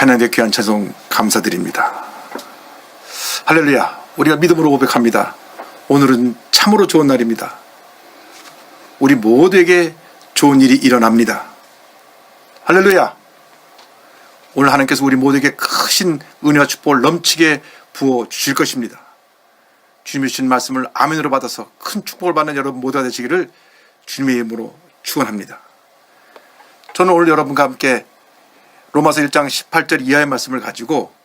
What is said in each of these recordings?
찬양의 귀한 찬송 감사드립니다. 할렐루야. 우리가 믿음으로 고백합니다. 오늘은 참으로 좋은 날입니다. 우리 모두에게 좋은 일이 일어납니다. 할렐루야. 오늘 하나님께서 우리 모두에게 크신 은혜와 축복을 넘치게 부어 주실 것입니다. 주님이 주신 말씀을 아멘으로 받아서 큰 축복을 받는 여러분 모두가 되시기를 주님의 이름으로 축원합니다. 저는 오늘 여러분과 함께 로마서 1장 18절 이하의 말씀을 가지고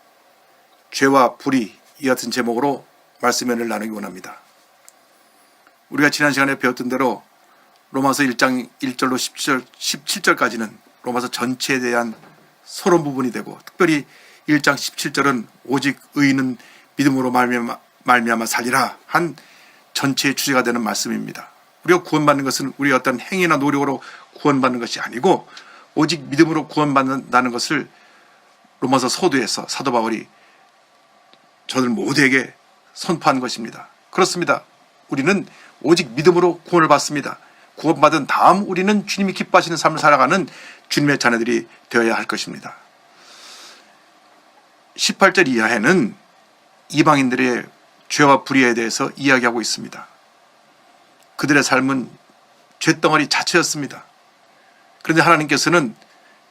죄와 불의 이 같은 제목으로 말씀을 나누기 원합니다. 우리가 지난 시간에 배웠던 대로 로마서 1장 1절로 17절까지는 로마서 전체에 대한 서론 부분이 되고, 특별히 1장 17절은 오직 의인은 믿음으로 말미암아 살리라 한 전체의 주제가 되는 말씀입니다. 우리가 구원받는 것은 우리의 어떤 행위나 노력으로 구원받는 것이 아니고 오직 믿음으로 구원받는다는 것을 로마서 서두에서 사도 바울이 저들 모두에게 선포한 것입니다. 그렇습니다. 우리는 오직 믿음으로 구원을 받습니다. 구원받은 다음 우리는 주님이 기뻐하시는 삶을 살아가는 주님의 자녀들이 되어야 할 것입니다. 18절 이하에는 이방인들의 죄와 불의에 대해서 이야기하고 있습니다. 그들의 삶은 죄덩어리 자체였습니다. 그런데 하나님께서는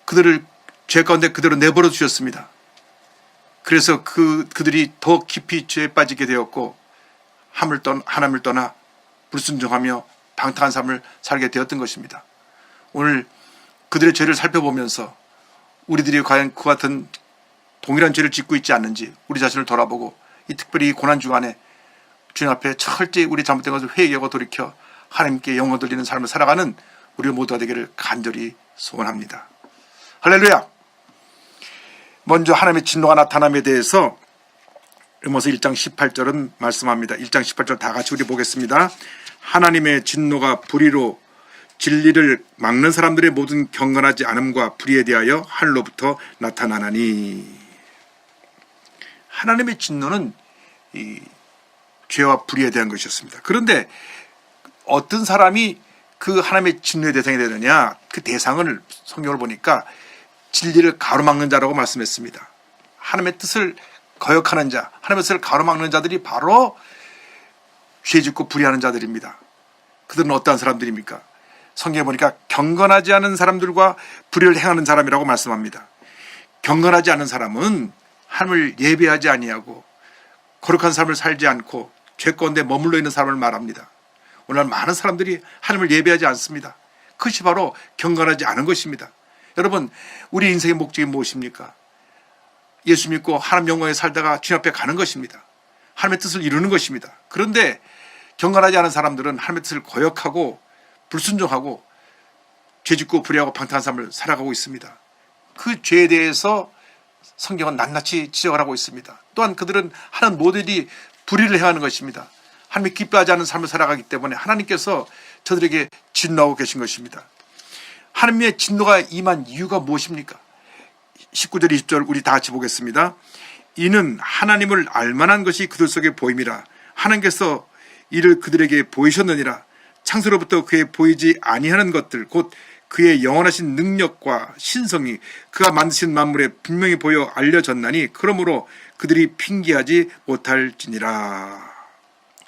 그들을 죄 가운데 그대로 내버려 두셨습니다. 그래서 그들이 더 깊이 죄에 빠지게 되었고 하나님을 떠나 불순종하며 방탕한 삶을 살게 되었던 것입니다. 오늘 그들의 죄를 살펴보면서 우리들이 과연 그와 같은 동일한 죄를 짓고 있지 않는지 우리 자신을 돌아보고, 이 특별히 이 고난 주간에 주님 앞에 철저히 우리 잘못된 것을 회개하고 돌이켜 하나님께 영혼 돌리는 삶을 살아가는 우리 모두가 되기를 간절히 소원합니다. 할렐루야. 먼저 하나님의 진노가 나타남에 대해서 로마서 1장 18절은 말씀합니다. 1장 18절 다 같이 우리 보겠습니다. 하나님의 진노가 불의로 진리를 막는 사람들의 모든 경건하지 않음과 불의에 대하여 하늘로부터 나타나나니. 하나님의 진노는 이 죄와 불의에 대한 것이었습니다. 그런데 어떤 사람이 그 하나님의 진노의 대상이 되느냐, 그 대상을 성경을 보니까 진리를 가로막는 자라고 말씀했습니다. 하나님의 뜻을 거역하는 자, 하나님의 뜻을 가로막는 자들이 바로 죄짓고 불의하는 자들입니다. 그들은 어떠한 사람들입니까? 성경에 보니까 경건하지 않은 사람들과 불의를 행하는 사람이라고 말씀합니다. 경건하지 않은 사람은 하나님을 예배하지 아니하고 거룩한 삶을 살지 않고 죄 가운데 머물러 있는 사람을 말합니다. 오늘 많은 사람들이 하나님을 예배하지 않습니다. 그것이 바로 경건하지 않은 것입니다. 여러분, 우리 인생의 목적이 무엇입니까? 예수 믿고 하나님 영광에 살다가 주님 앞에 가는 것입니다. 하나님의 뜻을 이루는 것입니다. 그런데 경건하지 않은 사람들은 하나님의 뜻을 거역하고 불순종하고 죄짓고 불의하고 방탕한 삶을 살아가고 있습니다. 그 죄에 대해서 성경은 낱낱이 지적을 하고 있습니다. 또한 그들은 하는 모델이 불의를 행하는 것입니다. 하나님이 기뻐하지 않는 삶을 살아가기 때문에 하나님께서 저들에게 진노하고 계신 것입니다. 하나님의 진노가 임한 이유가 무엇입니까? 19절 20절 우리 다 같이 보겠습니다. 이는 하나님을 알만한 것이 그들 속에 보임이라. 하나님께서 이를 그들에게 보이셨느니라. 창세로부터 그의 보이지 아니하는 것들 곧 그의 영원하신 능력과 신성이 그가 만드신 만물에 분명히 보여 알려졌나니 그러므로 그들이 핑계하지 못할지니라.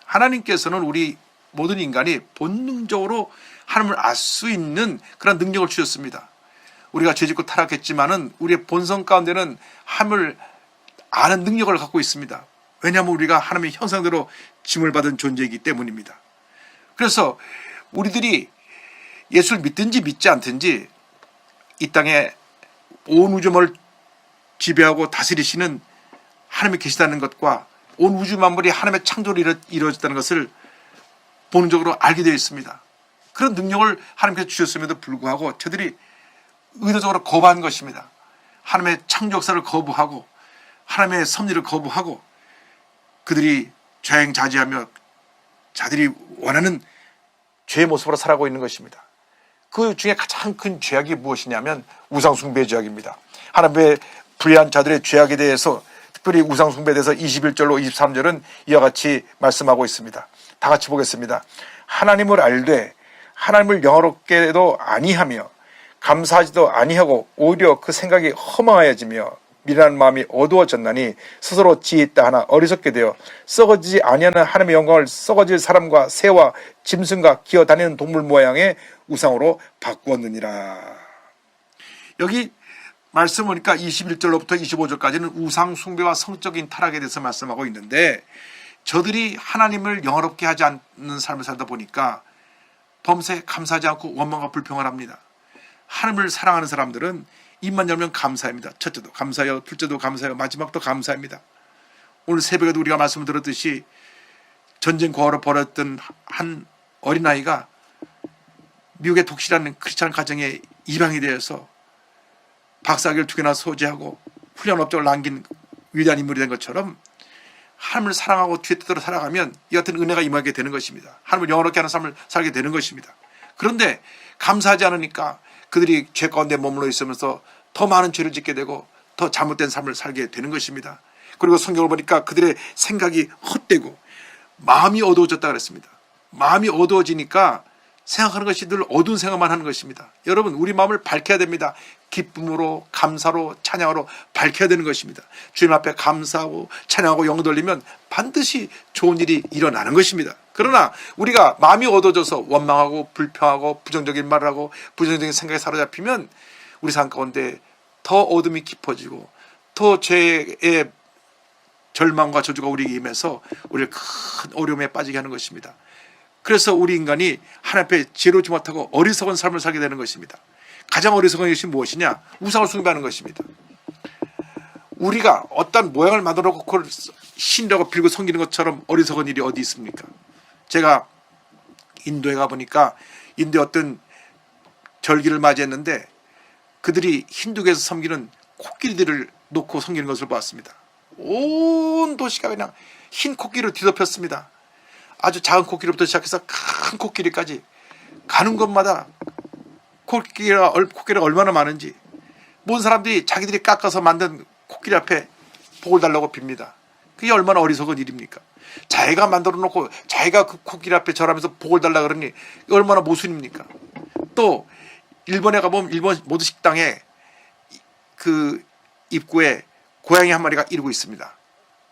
하나님께서는 우리 모든 인간이 본능적으로 하나님을 알 수 있는 그런 능력을 주셨습니다. 우리가 죄짓고 타락했지만은 우리의 본성 가운데는 하나님을 아는 능력을 갖고 있습니다. 왜냐하면 우리가 하나님의 형상대로 짐을 받은 존재이기 때문입니다. 그래서 우리들이 예수를 믿든지 믿지 않든지 이 땅에 온 우주만을 지배하고 다스리시는 하나님이 계시다는 것과 온 우주 만물이 하나님의 창조로 이루어졌다는 것을 본능적으로 알게 되어 있습니다. 그런 능력을 하나님께서 주셨음에도 불구하고 저들이 의도적으로 거부한 것입니다. 하나님의 창조 역사를 거부하고 하나님의 섭리를 거부하고 그들이 자행자지하며 자들이 원하는 죄의 모습으로 살아가고 있는 것입니다. 그 중에 가장 큰 죄악이 무엇이냐면 우상숭배의 죄악입니다. 하나님의 불의한 자들의 죄악에 대해서, 특별히 우상숭배에 대해서 21절로 23절은 이와 같이 말씀하고 있습니다. 다 같이 보겠습니다. 하나님을 알되 하나님을 영화롭게도 아니하며 감사하지도 아니하고 오히려 그 생각이 허망하여지며 미련한 마음이 어두워졌나니 스스로 지혜 있다 하나 어리석게 되어 썩어지지 아니하는 하나님의 영광을 썩어질 사람과 새와 짐승과 기어다니는 동물 모양의 우상으로 바꾸었느니라. 여기 말씀 보니까 21절로부터 25절까지는 우상 숭배와 성적인 타락에 대해서 말씀하고 있는데, 저들이 하나님을 영화롭게 하지 않는 삶을 살다 보니까 범사에 감사하지 않고 원망과 불평을 합니다. 하나님을 사랑하는 사람들은 입만 열면 감사합니다. 첫째도 감사해요, 둘째도 감사해요, 마지막도 감사합니다. 오늘 새벽에도 우리가 말씀을 들었듯이 전쟁 고아로 벌었던 한 어린아이가 미국의 독실한 크리스찬 가정에 입양이 되어서 박사학위를 2개나 소지하고 훌륭한 업적을 남긴 위대한 인물이 된 것처럼 하나님을 사랑하고 뒤에 뜻대로 살아가면 이 같은 은혜가 임하게 되는 것입니다. 하나님을 영원롭게 하는 삶을 살게 되는 것입니다. 그런데 감사하지 않으니까 그들이 죄 가운데 머물러 있으면서 더 많은 죄를 짓게 되고 더 잘못된 삶을 살게 되는 것입니다. 그리고 성경을 보니까 그들의 생각이 헛되고 마음이 어두워졌다 그랬습니다. 마음이 어두워지니까 생각하는 것이 늘 어두운 생각만 하는 것입니다. 여러분, 우리 마음을 밝혀야 됩니다. 기쁨으로, 감사로, 찬양으로 밝혀야 되는 것입니다. 주님 앞에 감사하고 찬양하고 영을 돌리면 반드시 좋은 일이 일어나는 것입니다. 그러나 우리가 마음이 어두워져서 원망하고 불평하고 부정적인 말을 하고 부정적인 생각에 사로잡히면 우리 삶 가운데 더 어둠이 깊어지고 더 죄의 절망과 저주가 우리에게 임해서 우리를 큰 어려움에 빠지게 하는 것입니다. 그래서 우리 인간이 하나님 앞에 지혜롭지 못하고 어리석은 삶을 살게 되는 것입니다. 가장 어리석은 것이 무엇이냐? 우상을 숭배하는 것입니다. 우리가 어떤 모양을 만들어 놓고 그걸 신이라고 빌고 섬기는 것처럼 어리석은 일이 어디 있습니까? 제가 인도에 가보니까 인도의 어떤 절기를 맞이했는데 그들이 힌두교에서 섬기는 코끼리들을 놓고 섬기는 것을 보았습니다. 온 도시가 그냥 흰 코끼리로 뒤덮였습니다. 아주 작은 코끼리부터 시작해서 큰 코끼리까지 가는 곳마다 코끼리가 얼마나 많은지 모든 사람들이 자기들이 깎아서 만든 코끼리 앞에 복을 달라고 빕니다. 그게 얼마나 어리석은 일입니까? 자기가 만들어 놓고 자기가 그 코끼리 앞에 절하면서 복을 달라 그러니 얼마나 모순입니까? 또 일본에 가보면 일본 모든 식당에 그 입구에 고양이 한 마리가 이러고 있습니다.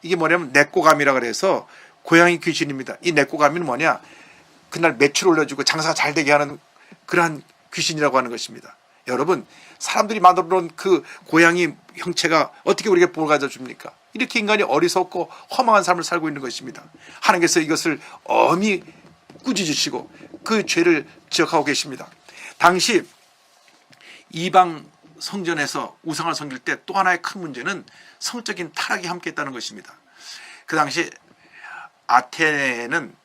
이게 뭐냐면 네꼬감이라 그래서 고양이 귀신입니다. 이 네꼬감이는 뭐냐? 그날 매출 올려주고 장사가 잘 되게 하는 그러한 귀신이라고 하는 것입니다. 여러분, 사람들이 만들어 놓은 그 고양이 형체가 어떻게 우리에게 복을 가져다 줍니까? 이렇게 인간이 어리석고 허망한 삶을 살고 있는 것입니다. 하나님께서 이것을 엄히 꾸짖으시고 그 죄를 지적하고 계십니다. 당시 이방 성전에서 우상을 섬길 때 또 하나의 큰 문제는 성적인 타락이 함께했다는 것입니다. 그 당시 아테네에는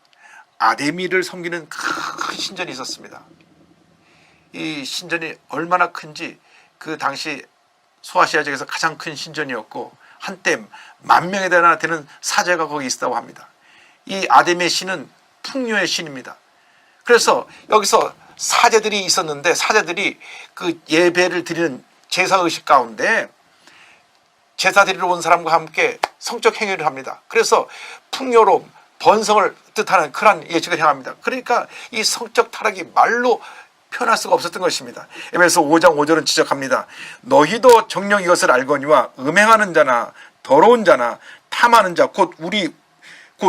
아데미를 섬기는 큰 신전이 있었습니다. 이 신전이 얼마나 큰지 그 당시 소아시아 지역에서 가장 큰 신전이었고 한때 10,000명에 되는 사제가 거기 있었다고 합니다. 이 아데미 신은 풍요의 신입니다. 그래서 여기서 사제들이 있었는데 사제들이 그 예배를 드리는 제사의식 가운데 제사 드리러 온 사람과 함께 성적 행위를 합니다. 그래서 풍요로움, 번성을 뜻하는 그런 예측을 향합니다. 그러니까 이 성적 타락이 말로 표현할 수가 없었던 것입니다. 에베소 5장 5절은 지적합니다. 너희도 정녕 이것을 알거니와 음행하는 자나 더러운 자나 탐하는 자 곧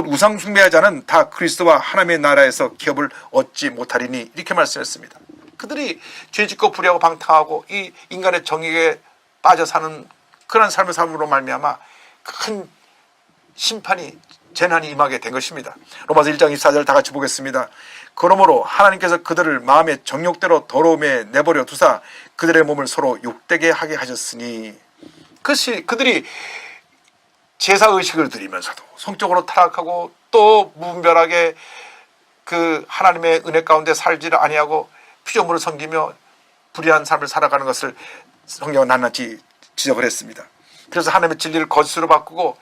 우상 숭배하는 자는 다 그리스도와 하나님의 나라에서 기업을 얻지 못하리니 이렇게 말씀했습니다. 그들이 죄짓고 불의하고 방탕하고 이 인간의 정의에 빠져 사는 그런 삶의 삶으로 말미암아 큰 심판이 재난이 임하게 된 것입니다. 로마서 1장 24절 다 같이 보겠습니다. 그러므로 하나님께서 그들을 마음의 정욕대로 더러움에 내버려 두사 그들의 몸을 서로 욕되게 하게 하셨으니 그들이 제사의식을 드리면서도 성적으로 타락하고 또 무분별하게 그 하나님의 은혜 가운데 살지를 아니하고 피조물을 섬기며 불의한 삶을 살아가는 것을 성경은 낱낱이 지적을 했습니다. 그래서 하나님의 진리를 거짓으로 바꾸고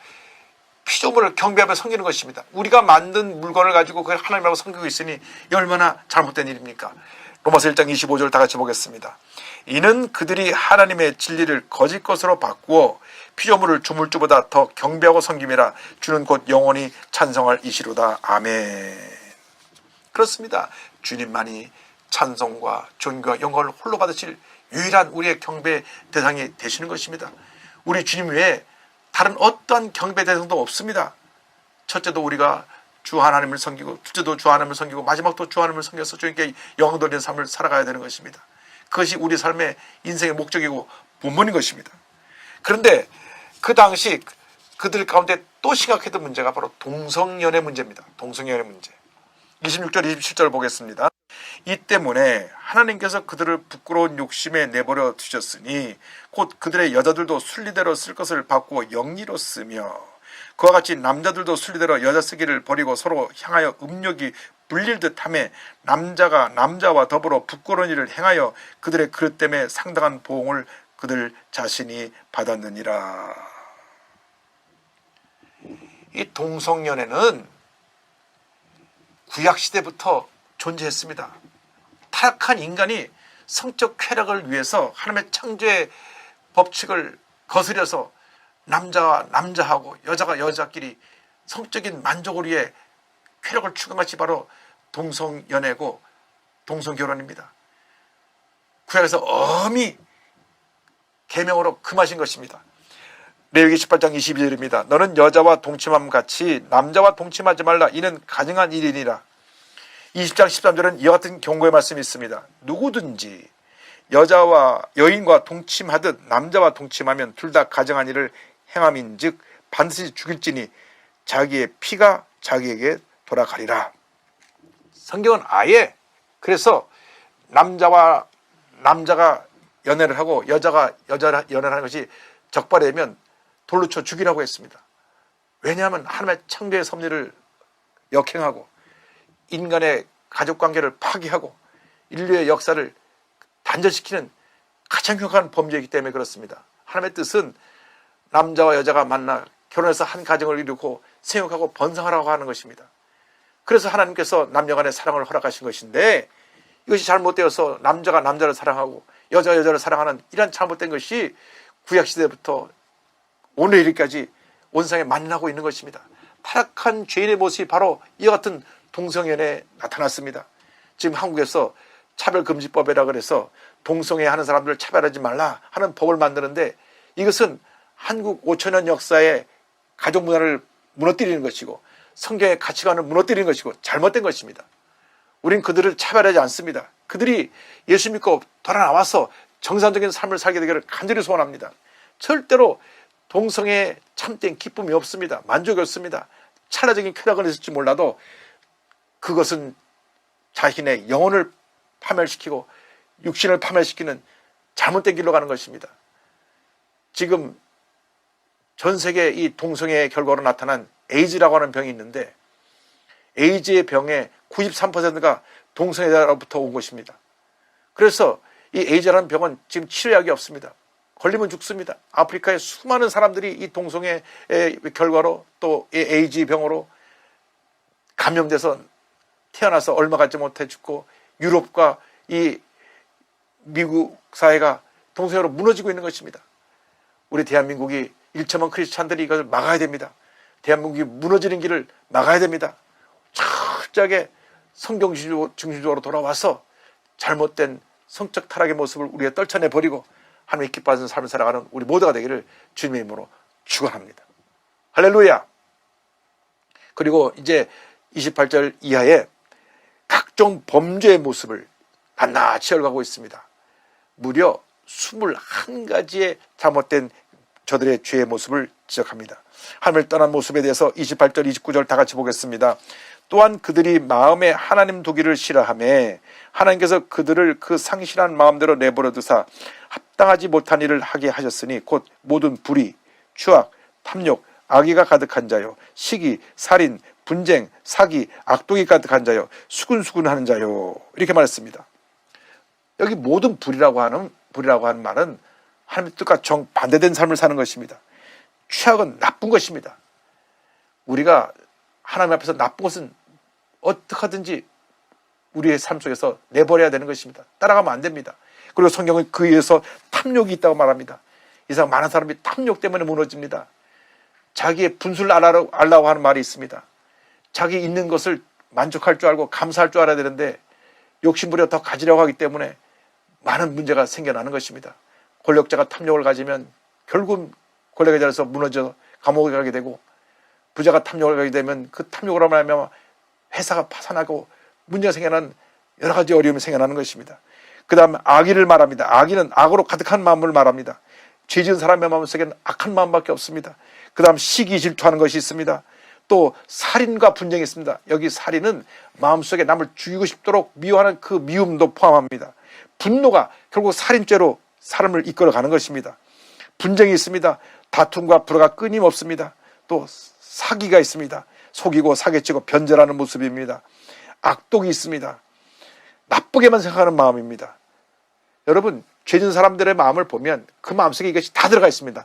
피조물을 경배하며 섬기는 것입니다. 우리가 만든 물건을 가지고 그걸 하나님하고 섬기고 있으니 얼마나 잘못된 일입니까? 로마서 1장 25절 다 같이 보겠습니다. 이는 그들이 하나님의 진리를 거짓 것으로 바꾸어 피조물을 주물주보다 더 경배하고 섬김이라 주는 곧 영원히 찬송할 이시로다. 아멘. 그렇습니다. 주님만이 찬송과 존귀와 영광을 홀로 받으실 유일한 우리의 경배 대상이 되시는 것입니다. 우리 주님 외에 다른 어떠한 경배 대상도 없습니다. 첫째도 우리가 주 하나님을 섬기고, 둘째도 주 하나님을 섬기고, 마지막도 주 하나님을 섬겨서 주님께 영광 돌리는 삶을 살아가야 되는 것입니다. 그것이 우리 삶의 인생의 목적이고 본문인 것입니다. 그런데 그 당시 그들 가운데 또 심각했던 문제가 바로 동성연애 문제입니다. 동성연애 문제. 26절 27절 보겠습니다. 이 때문에 하나님께서 그들을 부끄러운 욕심에 내버려 두셨으니 곧 그들의 여자들도 순리대로 쓸 것을 바꾸어 영리로 쓰며, 그와 같이 남자들도 순리대로 여자 쓰기를 버리고 서로 향하여 음욕이 불릴 듯하며 남자가 남자와 더불어 부끄러운 일을 행하여 그들의 그릇 때문에 상당한 보응을 그들 자신이 받았느니라. 이 동성연애는 구약시대부터 존재했습니다. 타락한 인간이 성적 쾌락을 위해서 하나님의 창조의 법칙을 거스려서 남자와 남자하고 여자가 여자끼리 성적인 만족을 위해 쾌락을 추구한 것이 바로 동성연애고 동성결혼입니다. 구약에서 엄히 계명으로 금하신 것입니다. 레위기 18장 22절입니다. 너는 여자와 동침함 같이 남자와 동침하지 말라. 이는 가증한 일이니라. 20장 13절은 이와 같은 경고의 말씀이 있습니다. 누구든지 여자와 여인과 동침하듯 남자와 동침하면 둘 다 가증한 일을 행함인즉 반드시 죽일지니 자기의 피가 자기에게 돌아가리라. 성경은 아예 그래서 남자와 남자가 연애를 하고 여자가 여자를 연애를 하는 것이 적발되면 돌로 쳐 죽이라고 했습니다. 왜냐하면 하나님의 창조의 섭리를 역행하고 인간의 가족관계를 파괴하고 인류의 역사를 단절시키는 가장 흉악한 범죄이기 때문에 그렇습니다. 하나님의 뜻은 남자와 여자가 만나 결혼해서 한 가정을 이루고 생육하고 번성하라고 하는 것입니다. 그래서 하나님께서 남녀간의 사랑을 허락하신 것인데, 이것이 잘못되어서 남자가 남자를 사랑하고 여자가 여자를 사랑하는 이런 잘못된 것이 구약시대부터 오늘 이르기까지 온 세상에 만나고 있는 것입니다. 타락한 죄인의 모습이 바로 이와 같은 동성연애에 나타났습니다. 지금 한국에서 차별금지법이라 그래서 동성애 하는 사람들을 차별하지 말라 하는 법을 만드는데, 이것은 한국 5천년 역사의 가족 문화를 무너뜨리는 것이고 성경의 가치관을 무너뜨리는 것이고 잘못된 것입니다. 우린 그들을 차별하지 않습니다. 그들이 예수 믿고 돌아 나와서 정상적인 삶을 살게 되기를 간절히 소원합니다. 절대로 동성애에 참된 기쁨이 없습니다. 만족이 없습니다. 차라적인 쾌락은 있을지 몰라도 그것은 자신의 영혼을 파멸시키고 육신을 파멸시키는 잘못된 길로 가는 것입니다. 지금 전 세계 이 동성애의 결과로 나타난 에이즈라고 하는 병이 있는데, 에이즈의 병의 93%가 동성애자로부터 온 것입니다. 그래서 이 에이즈라는 병은 지금 치료약이 없습니다. 걸리면 죽습니다. 아프리카의 수많은 사람들이 이 동성애의 결과로 또 이 에이즈 병으로 감염돼서 태어나서 얼마 가지 못해 죽고, 유럽과 이 미국 사회가 동성애로 무너지고 있는 것입니다. 우리 대한민국이 1천만 크리스찬들이 이것을 막아야 됩니다. 대한민국이 무너지는 길을 막아야 됩니다. 철저하게 성경 중심적으로 돌아와서 잘못된 성적 타락의 모습을 우리가 떨쳐내버리고 하나님의 기뻐하는 삶을 살아가는 우리 모두가 되기를 주님의 이름으로 축원합니다. 할렐루야. 그리고 이제 28절 이하에 각종 범죄의 모습을 낱낱이 열거하고 있습니다. 무려 21가지의 잘못된 저들의 죄의 모습을 지적합니다. 하나님을 떠난 모습에 대해서 28절 29절 다 같이 보겠습니다. 또한 그들이 마음에 하나님 두기를 싫어하며 하나님께서 그들을 그 상실한 마음대로 내버려 두사 합당하지 못한 일을 하게 하셨으니 곧 모든 불의, 추악, 탐욕, 악의가 가득한 자요, 시기, 살인, 분쟁, 사기, 악독이 가득한 자요, 수군수군하는 자요, 이렇게 말했습니다. 여기 모든 불이라고 하는 말은 하나님의 뜻과 정반대된 삶을 사는 것입니다. 취악은 나쁜 것입니다. 우리가 하나님 앞에서 나쁜 것은 어떻게 하든지 우리의 삶 속에서 내버려야 되는 것입니다. 따라가면 안 됩니다. 그리고 성경은 그에 의해서 탐욕이 있다고 말합니다. 이 세상 많은 사람이 탐욕 때문에 무너집니다. 자기의 분수를 알라고 하는 말이 있습니다. 자기 있는 것을 만족할 줄 알고 감사할 줄 알아야 되는데 욕심부려 더 가지려고 하기 때문에 많은 문제가 생겨나는 것입니다. 권력자가 탐욕을 가지면 결국 권력에 잘해서 무너져 감옥에 가게 되고, 부자가 탐욕을 가게 되면 그 탐욕으로 말하면 회사가 파산하고 문제가 생겨나는 여러 가지 어려움이 생겨나는 것입니다. 그 다음 악의를 말합니다. 악의는 악으로 가득한 마음을 말합니다. 죄 지은 사람의 마음속에는 악한 마음밖에 없습니다. 그 다음 시기 질투하는 것이 있습니다. 또 살인과 분쟁이 있습니다. 여기 살인은 마음속에 남을 죽이고 싶도록 미워하는 그 미움도 포함합니다. 분노가 결국 살인죄로 사람을 이끌어가는 것입니다. 분쟁이 있습니다. 다툼과 불화가 끊임없습니다. 또 사기가 있습니다. 속이고 사기치고 변절하는 모습입니다. 악독이 있습니다. 나쁘게만 생각하는 마음입니다. 여러분, 죄진 사람들의 마음을 보면 그 마음속에 이것이 다 들어가 있습니다.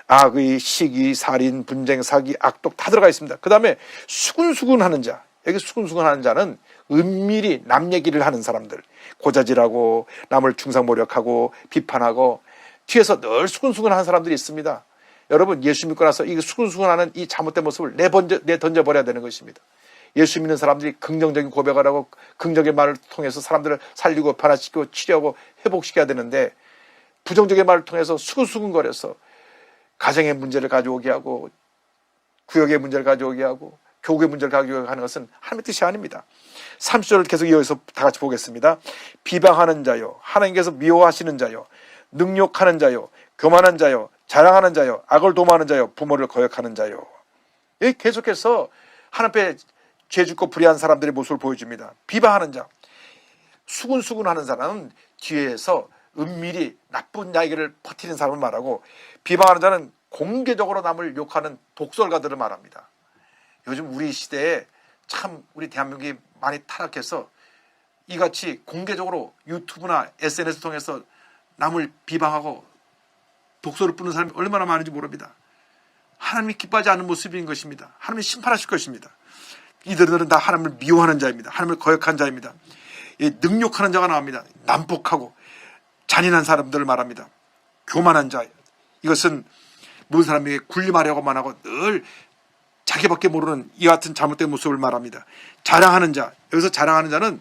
악의, 시기, 살인, 분쟁, 사기, 악독 다 들어가 있습니다. 그 다음에 수근수근하는 자, 여기 수근수근하는 자는 은밀히 남 얘기를 하는 사람들, 고자질하고 남을 중상모략하고 비판하고 뒤에서 늘 수근수근하는 사람들이 있습니다. 여러분, 예수 믿고 나서 이 수근수근하는 이 잘못된 모습을 내던져버려야 되는 것입니다. 예수 믿는 사람들이 긍정적인 고백을 하고 긍정적인 말을 통해서 사람들을 살리고 변화시키고 치료하고 회복시켜야 되는데, 부정적인 말을 통해서 수근수근거려서 가정의 문제를 가져오게 하고 구역의 문제를 가져오게 하고 교국의 문제를 가져오게 하는 것은 하나님의 뜻이 아닙니다. 30절을 계속 이어서 다 같이 보겠습니다. 비방하는 자요, 하나님께서 미워하시는 자요, 능욕하는 자요, 교만한 자요, 자랑하는 자요, 악을 도모하는 자요, 부모를 거역하는 자요. 여기 계속해서 하나님 앞에 죄 짓고 불의한 사람들의 모습을 보여줍니다. 비방하는 자, 수근수근하는 사람은 뒤에서 은밀히 나쁜 이야기를 퍼뜨리는 사람을 말하고, 비방하는 자는 공개적으로 남을 욕하는 독설가들을 말합니다. 요즘 우리 시대에 참 우리 대한민국이 많이 타락해서 이같이 공개적으로 유튜브나 SNS 통해서 남을 비방하고 독설을 뿌는 사람이 얼마나 많은지 모릅니다. 하나님이 기뻐하지 않는 모습인 것입니다. 하나님이 심판하실 것입니다. 이들은 다 하나님을 미워하는 자입니다. 하나님을 거역한 자입니다. 능욕하는 자가 나옵니다. 난폭하고 잔인한 사람들을 말합니다. 교만한 자, 이것은 모든 사람에게 군림하려고만 하고 늘 자기밖에 모르는 이와 같은 잘못된 모습을 말합니다. 자랑하는 자, 여기서 자랑하는 자는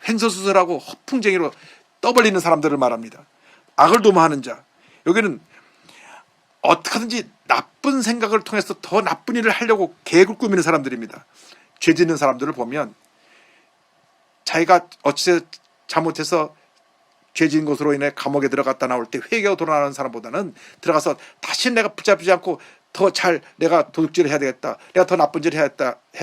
횡설수설하고 허풍쟁이로 떠벌리는 사람들을 말합니다. 악을 도모하는 자, 여기는 어떻게든지 나쁜 생각을 통해서 더 나쁜 일을 하려고 계획을 꾸미는 사람들입니다. 죄 짓는 사람들을 보면 자기가 어찌 잘못해서 죄 지은 것으로 인해 감옥에 들어갔다 나올 때 회개하고 돌아나는 사람보다는 들어가서 다시 내가 붙잡히지 않고 더 잘 내가 도둑질을 해야 되겠다, 내가 더 나쁜 짓을 해야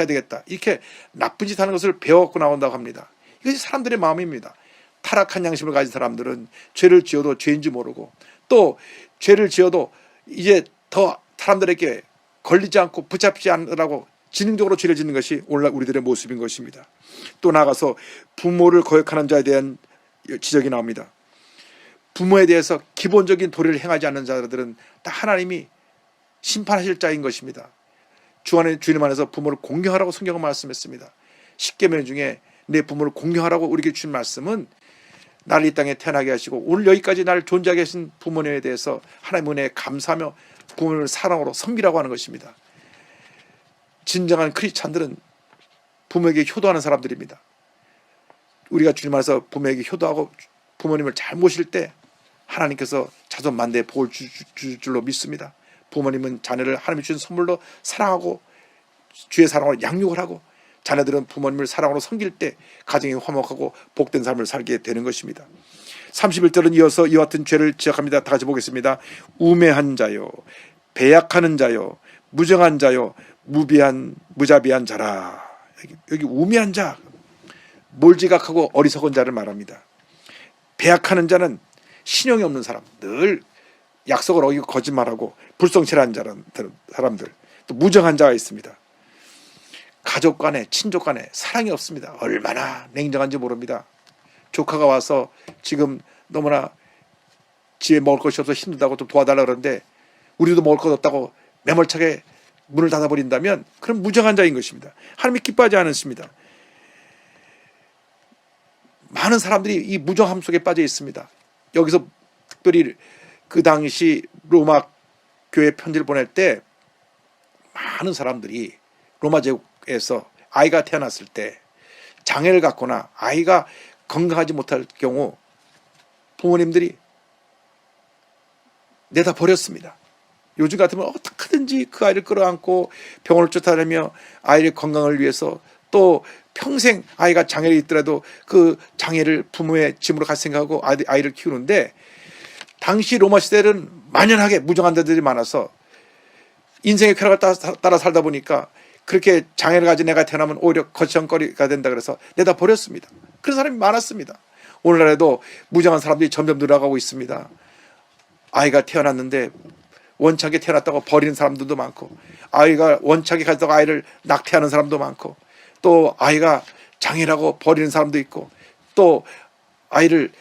되겠다, 이렇게 나쁜 짓 하는 것을 배워갖고 나온다고 합니다. 이것이 사람들의 마음입니다. 타락한 양심을 가진 사람들은 죄를 지어도 죄인지 모르고, 또 죄를 지어도 이제 더 사람들에게 걸리지 않고 붙잡히지 않으라고 지능적으로 죄를 짓는 것이 오늘날 우리들의 모습인 것입니다. 또 나아가서 부모를 거역하는 자에 대한 지적이 나옵니다. 부모에 대해서 기본적인 도리를 행하지 않는 자들은 다 하나님이 심판하실 자인 것입니다. 주님 안에서 부모를 공경하라고 성경은 말씀했습니다. 10계명 중에 내 부모를 공경하라고 우리에게 주신 말씀은 나를 이 땅에 태어나게 하시고 오늘 여기까지 나를 존재하게 하신 부모님에 대해서 하나님의 은혜에 감사하며 부모님을 사랑으로 섬기라고 하는 것입니다. 진정한 크리스찬들은 부모에게 효도하는 사람들입니다. 우리가 주님 안에서 부모에게 효도하고 부모님을 잘 모실 때 하나님께서 자손만대의 복을 줄 줄로 믿습니다. 부모님은 자녀를 하나님이 주신 선물로 사랑하고 주의 사랑으로 양육을 하고, 자녀들은 부모님을 사랑으로 섬길 때 가정이 화목하고 복된 삶을 살게 되는 것입니다. 31절은 이어서 이와 같은 죄를 지적합니다. 다 같이 보겠습니다. 우매한 자요, 배약하는 자요, 무정한 자요, 무자비한 자라. 여기 우매한 자, 몰지각하고 어리석은 자를 말합니다. 배약하는 자는 신용이 없는 사람, 늘 약속을 어기고 거짓말하고 불성실한 사람들. 또 무정한 자가 있습니다. 가족 간에 친족 간에 사랑이 없습니다. 얼마나 냉정한지 모릅니다. 조카가 와서 지금 너무나 집에 먹을 것이 없어서 힘들다고 좀 도와달라 그러는데 우리도 먹을 것 없다고 매몰차게 문을 닫아버린다면 그럼 무정한 자인 것입니다. 하나님이 기뻐하지 않으십니다. 많은 사람들이 이 무정함 속에 빠져 있습니다. 여기서 특별히 그 당시 로마 교회 편지를 보낼 때 많은 사람들이 로마 제국에서 아이가 태어났을 때 장애를 갖거나 아이가 건강하지 못할 경우 부모님들이 내다 버렸습니다. 요즘 같으면 어떻게든지 그 아이를 끌어안고 병원을 쫓아다니며 아이의 건강을 위해서, 또 평생 아이가 장애가 있더라도 그 장애를 부모의 짐으로 갈 생각하고 아이를 키우는데, 당시 로마 시대는 만연하게 무정한자들이 많아서 인생의 쾌락을 따라 살다 보니까 그렇게 장애를 가진 애가 태어나면 오히려 거시장거리가 된다 그래서 내다 버렸습니다. 그런 사람이 많았습니다. 오늘날에도 무정한 사람들이 점점 늘어가고 있습니다. 아이가 태어났는데 원착에 태어났다고 버리는 사람들도 많고, 아이가 원착에 가졌다고 아이를 낙태하는 사람도 많고, 또 아이가 장애라고 버리는 사람도 있고, 또 아이를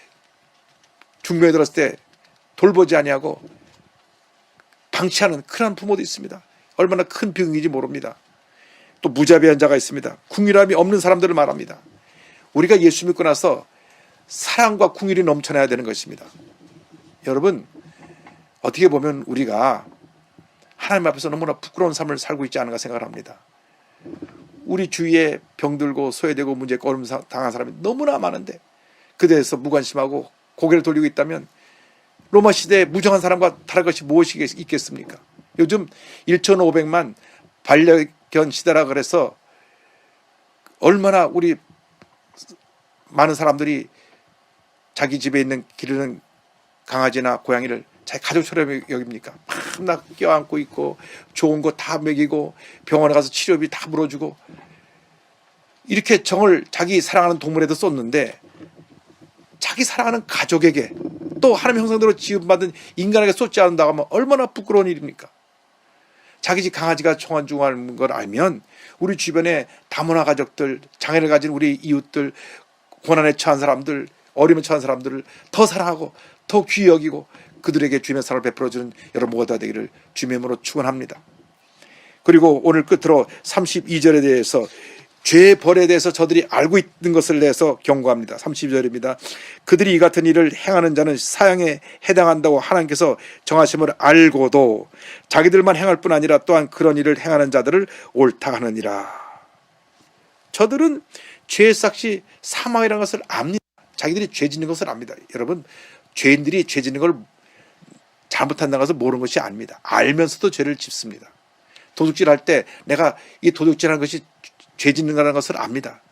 중병에 들었을 때 돌보지 아니하고 방치하는 그런 부모도 있습니다. 얼마나 큰 병인지 모릅니다. 또 무자비한 자가 있습니다. 궁휼함이 없는 사람들을 말합니다. 우리가 예수 믿고 나서 사랑과 궁휼이 넘쳐나야 되는 것입니다. 여러분, 어떻게 보면 우리가 하나님 앞에서 너무나 부끄러운 삶을 살고 있지 않은가 생각을 합니다. 우리 주위에 병들고 소외되고 문제에 꼬름 당한 사람이 너무나 많은데 그에 대해서 무관심하고 고개를 돌리고 있다면 로마 시대에 무정한 사람과 다른 것이 무엇이 있겠습니까? 요즘 1,500만 반려견 시대라 그래서 얼마나 우리 많은 사람들이 자기 집에 있는 기르는 강아지나 고양이를 자기 가족처럼 여깁니까? 막 껴안고 있고 좋은 거 다 먹이고 병원에 가서 치료비 다 물어주고, 이렇게 정을 자기 사랑하는 동물에도 쏟는데 자기 사랑하는 가족에게, 또 하나님의 형상대로 지음받은 인간에게 쏟지 않는다고 하면 얼마나 부끄러운 일입니까? 자기 집 강아지가 총알중하는 걸 알면 우리 주변에 다문화 가족들, 장애를 가진 우리 이웃들, 고난에 처한 사람들, 어려움에 처한 사람들을 더 사랑하고 더 귀히 여기고 그들에게 주님의 사랑을 베풀어주는 여러분 모두가 되기를 주님의 이름으로 축원합니다. 그리고 오늘 끝으로 32절에 대해서 죄의 벌에 대해서 저들이 알고 있는 것을 내서 경고합니다. 32절입니다. 그들이 이 같은 일을 행하는 자는 사형에 해당한다고 하나님께서 정하심을 알고도 자기들만 행할 뿐 아니라 또한 그런 일을 행하는 자들을 옳다 하느니라. 저들은 죄의 삭시 사망이라는 것을 압니다. 자기들이 죄 짓는 것을 압니다. 여러분, 죄인들이 죄 짓는 걸 잘못한다고 해서 모르는 것이 아닙니다. 알면서도 죄를 짓습니다. 도둑질 할 때 내가 이 도둑질하는 것이 죄 짓는다는 것을 압니다.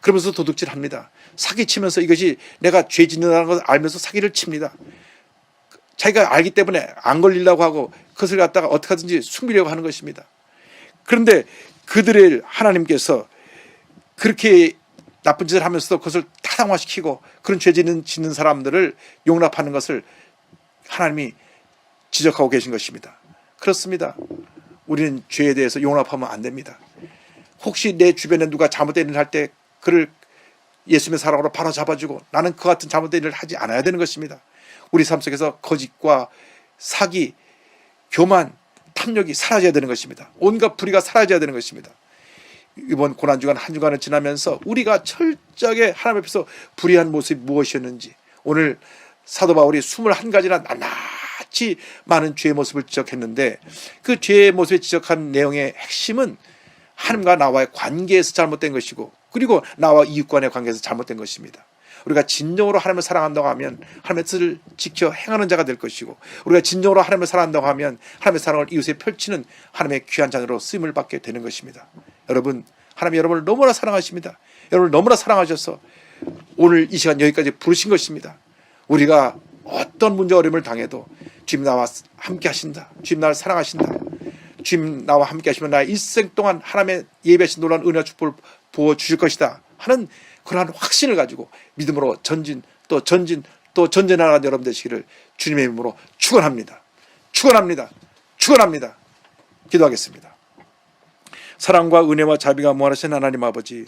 그러면서 도둑질 합니다. 사기치면서 이것이 내가 죄 짓는다는 것을 알면서 사기를 칩니다. 자기가 알기 때문에 안 걸리려고 하고 그것을 갖다가 어떻게 하든지 숨기려고 하는 것입니다. 그런데 그들을 하나님께서 그렇게 나쁜 짓을 하면서도 그것을 타당화시키고 그런 죄 짓는 사람들을 용납하는 것을 하나님이 지적하고 계신 것입니다. 그렇습니다. 우리는 죄에 대해서 용납하면 안 됩니다. 혹시 내 주변에 누가 잘못된 일을 할 때 그를 예수님의 사랑으로 바로 잡아주고 나는 그 같은 잘못된 일을 하지 않아야 되는 것입니다. 우리 삶 속에서 거짓과 사기, 교만, 탐욕이 사라져야 되는 것입니다. 온갖 불의가 사라져야 되는 것입니다. 이번 고난주간 한 주간을 지나면서 우리가 철저하게 하나님 앞에서 불의한 모습이 무엇이었는지, 오늘 사도 바울이 21가지나 낱낱이 많은 죄의 모습을 지적했는데 그 죄의 모습을 지적한 내용의 핵심은 하나님과 나와의 관계에서 잘못된 것이고, 그리고 나와 이웃 간의 관계에서 잘못된 것입니다. 우리가 진정으로 하나님을 사랑한다고 하면 하나님의 뜻을 지켜 행하는 자가 될 것이고, 우리가 진정으로 하나님을 사랑한다고 하면 하나님의 사랑을 이웃에 펼치는 하나님의 귀한 자녀로 쓰임을 받게 되는 것입니다. 여러분, 하나님이 여러분을 너무나 사랑하십니다. 여러분을 너무나 사랑하셔서 오늘 이 시간 여기까지 부르신 것입니다. 우리가 어떤 문제 어려움을 당해도 주님 나와 함께 하신다, 주님 나를 사랑하신다, 주님 나와 함께 하시면 나의 일생 동안 하나님의 예배하신 놀라운 은혜와 축복을 부어주실 것이다 하는 그러한 확신을 가지고 믿음으로 전진 또 전진 또 전진하는 여러분 되시기를 주님의 이름으로 축원합니다. 축원합니다. 축원합니다. 기도하겠습니다. 사랑과 은혜와 자비가 무한하신 하나님 아버지,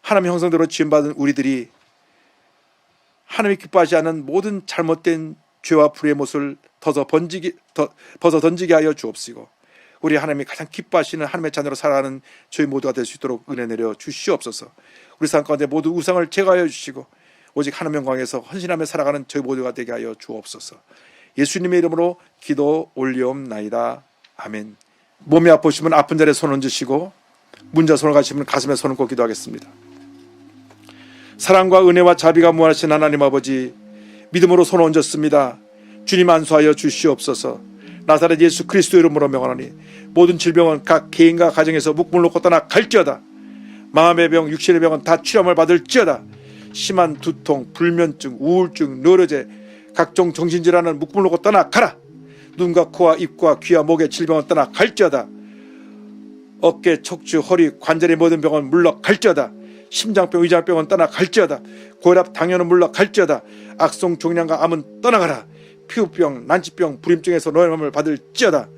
하나님의 형상대로 지음받은 우리들이 하나님이 기뻐하지 않는 모든 잘못된 죄와 불의의 모습을 벗어 던지게 하여 주옵시고, 우리 하나님이 가장 기뻐하시는 하나님의 자녀로 살아가는 저희 모두가 될 수 있도록 은혜 내려 주시옵소서. 우리 삶 가운데 모두 우상을 제거하여 주시고 오직 하나님 영광에서 헌신하며 살아가는 저희 모두가 되게 하여 주옵소서. 예수님의 이름으로 기도 올리옵나이다. 아멘. 몸이 아프시면 아픈 자리에 손 얹으시고 문자 손을 가시면 가슴에 손을 꼭 기도하겠습니다. 사랑과 은혜와 자비가 무한하신 하나님 아버지, 믿음으로 손 얹었습니다. 주님 안수하여 주시옵소서. 나사렛 예수 그리스도 이름으로 명하노니 모든 질병은 각 개인과 가정에서 묶음을 놓고 떠나 갈지어다. 마음의 병, 육신의 병은 다 치료함을 받을지어다. 심한 두통, 불면증, 우울증, 너러제, 각종 정신질환은 묶음을 놓고 떠나 가라. 눈과 코와 입과 귀와 목의 질병은 떠나 갈지어다. 어깨, 척추, 허리, 관절의 모든 병은 물러갈지어다. 심장병, 위장병은 떠나 갈지어다. 고혈압, 당뇨는 물러갈지어다. 악성 종양과 암은 떠나가라. 피부병, 난치병, 불임증에서 노임을 받을지어다.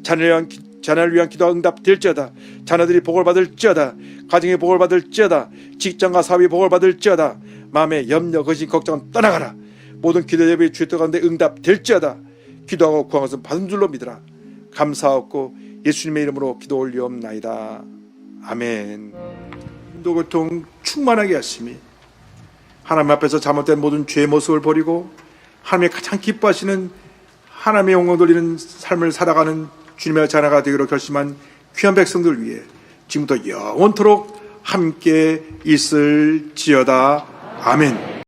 자녀를 위한 기도가 응답될지어다. 자녀들이 복을 받을지어다. 가정이 복을 받을지어다. 직장과 사업이 복을 받을지어다. 마음의 염려, 거신, 걱정은 떠나가라. 모든 기도 예배의 주의 뜻 가운데 응답될지어다. 기도하고 구한 것은 받은 줄로 믿으라. 감사하고 예수님의 이름으로 기도 올리옵나이다. 아멘. 인도교통 충만하게 하심이 하나님 앞에서 잘못된 모든 죄의 모습을 버리고 하나님의 가장 기뻐하시는 하나님의 영광 돌리는 삶을 살아가는 주님의 자녀가 되기로 결심한 귀한 백성들 위해 지금부터 영원토록 함께 있을지어다. 아멘.